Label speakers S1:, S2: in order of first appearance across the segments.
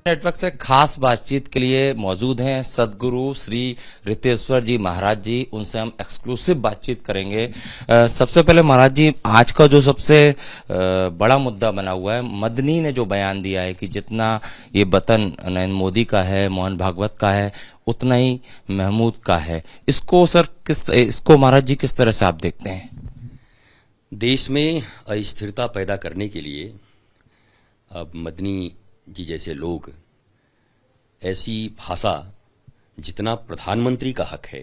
S1: Network से खास बातचीत के लिए मौजूद हैं सदगुरु श्री रितेश्वर जी महाराज जी। उनसे हम एक्सक्लूसिव बातचीत करेंगे। सबसे पहले महाराज जी, आज का जो सबसे बड़ा मुद्दा बना हुआ है, मदनी ने जो बयान दिया है कि जितना ये वतन नरेंद्र मोदी का है, मोहन भागवत का है, उतना ही महमूद का है। इसको सर इसको महाराज जी किस तरह से आप देखते हैं?
S2: देश में अस्थिरता पैदा करने के लिए अब मदनी जी जैसे लोग ऐसी भाषा, जितना प्रधानमंत्री का हक है,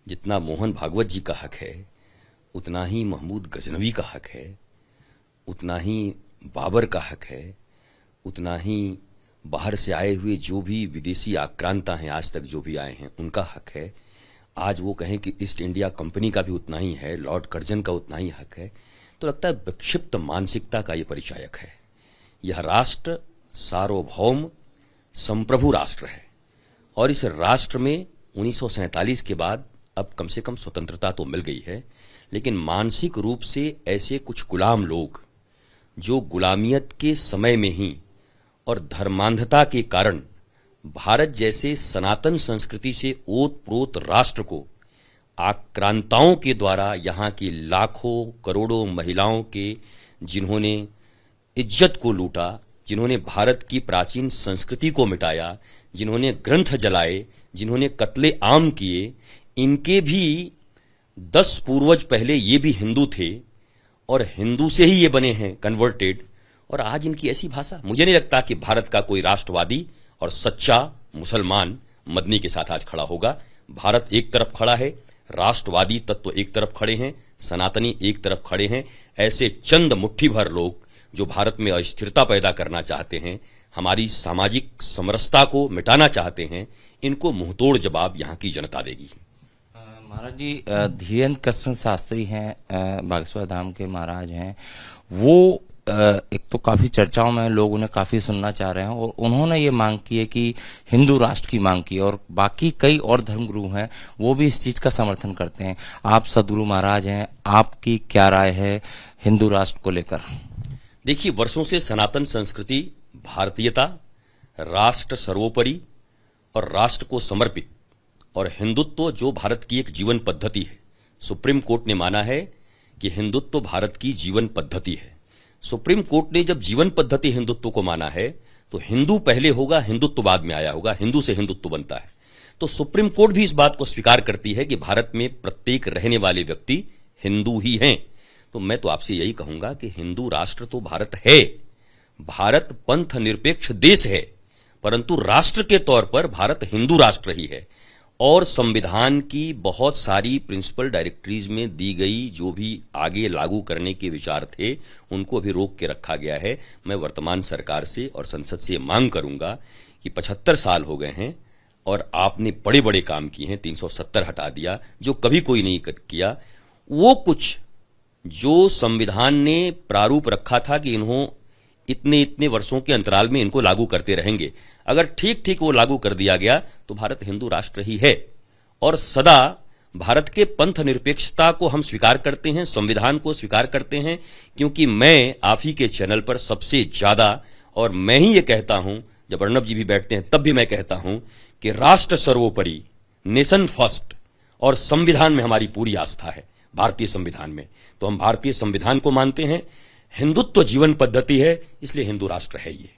S2: जितना मोहन भागवत जी का हक है, उतना ही महमूद गजनवी का हक है, उतना ही बाबर का हक है, उतना ही बाहर से आए हुए जो भी विदेशी आक्रांता हैं, आज तक जो भी आए हैं, उनका हक है। आज वो कहें कि ईस्ट इंडिया कंपनी का भी उतना ही है, लॉर्ड कर्जन का उतना ही हक है। तो लगता है विक्षिप्त मानसिकता का ये परिचायक है। यह राष्ट्र सार्वभौम संप्रभु राष्ट्र है और इस राष्ट्र में 1947 के बाद अब कम से कम स्वतंत्रता तो मिल गई है, लेकिन मानसिक रूप से ऐसे कुछ गुलाम लोग जो गुलामियत के समय में ही और धर्मांधता के कारण भारत जैसे सनातन संस्कृति से ओत-प्रोत राष्ट्र को आक्रांताओं के द्वारा यहाँ की लाखों करोड़ों महिलाओं के, जिन्होंने इज्जत को लूटा, जिन्होंने भारत की प्राचीन संस्कृति को मिटाया, जिन्होंने ग्रंथ जलाए, जिन्होंने कत्ले आम किए, इनके भी 10 पूर्वज पहले ये भी हिंदू थे और हिंदू से ही ये बने हैं कन्वर्टेड। और आज इनकी ऐसी भाषा, मुझे नहीं लगता कि भारत का कोई राष्ट्रवादी और सच्चा मुसलमान मदनी के साथ आज खड़ा होगा। भारत एक तरफ खड़ा है, राष्ट्रवादी तत्व एक तरफ खड़े हैं, सनातनी एक तरफ खड़े हैं। ऐसे चंद मुट्ठी भर लोग जो भारत में अस्थिरता पैदा करना चाहते हैं, हमारी सामाजिक समरसता को मिटाना चाहते हैं, इनको मुंहतोड़ जवाब यहाँ की जनता देगी।
S1: महाराज जी, धीरेन्द्र कृष्ण शास्त्री हैं, बागेश्वर धाम के महाराज हैं। वो एक तो काफी चर्चाओं में लोग उन्हें काफी सुनना चाह रहे हैं और उन्होंने ये मांग की है कि हिंदू राष्ट्र की मांग की, और बाकी कई और धर्मगुरु हैं वो भी इस चीज का समर्थन करते हैं। आप सदगुरु महाराज हैं, आपकी क्या राय है हिंदू राष्ट्र को लेकर?
S2: देखिए, वर्षों से सनातन संस्कृति भारतीयता, राष्ट्र सर्वोपरि और राष्ट्र को समर्पित और हिंदुत्व जो भारत की एक जीवन पद्धति है। सुप्रीम कोर्ट ने माना है कि हिंदुत्व भारत की जीवन पद्धति है। सुप्रीम कोर्ट ने जब जीवन पद्धति हिंदुत्व को माना है तो हिंदू पहले होगा, हिंदुत्व बाद में आया होगा, हिंदू से हिंदुत्व बनता है। तो सुप्रीम कोर्ट भी इस बात को स्वीकार करती है कि भारत में प्रत्येक रहने वाले व्यक्ति हिंदू ही हैं। तो मैं तो आपसे यही कहूंगा कि हिंदू राष्ट्र तो भारत है, भारत पंथ निरपेक्ष देश है, परंतु राष्ट्र के तौर पर भारत हिंदू राष्ट्र ही है। और संविधान की बहुत सारी प्रिंसिपल डायरेक्टरीज में दी गई जो भी आगे लागू करने के विचार थे, उनको अभी रोक के रखा गया है। मैं वर्तमान सरकार से और संसद से मांग करूंगा कि 75 साल हो गए हैं और आपने बड़े बड़े काम किए हैं। 370 हटा दिया जो कभी कोई नहीं किया। वो कुछ जो संविधान ने प्रारूप रखा था कि इन्हों इतने इतने वर्षों के अंतराल में इनको लागू करते रहेंगे, अगर ठीक ठीक वो लागू कर दिया गया तो भारत हिंदू राष्ट्र ही है। और सदा भारत के पंथ निरपेक्षता को हम स्वीकार करते हैं, संविधान को स्वीकार करते हैं, क्योंकि मैं आप ही के चैनल पर सबसे ज्यादा, और मैं ही ये कहता हूं, जब अर्णब जी भी बैठते हैं तब भी मैं कहता हूं कि राष्ट्र सर्वोपरि, नेशन फर्स्ट, और संविधान में हमारी पूरी आस्था है, भारतीय संविधान में। तो हम भारतीय संविधान को मानते हैं, हिंदुत्व जीवन पद्धति है, इसलिए हिंदू राष्ट्र है ये।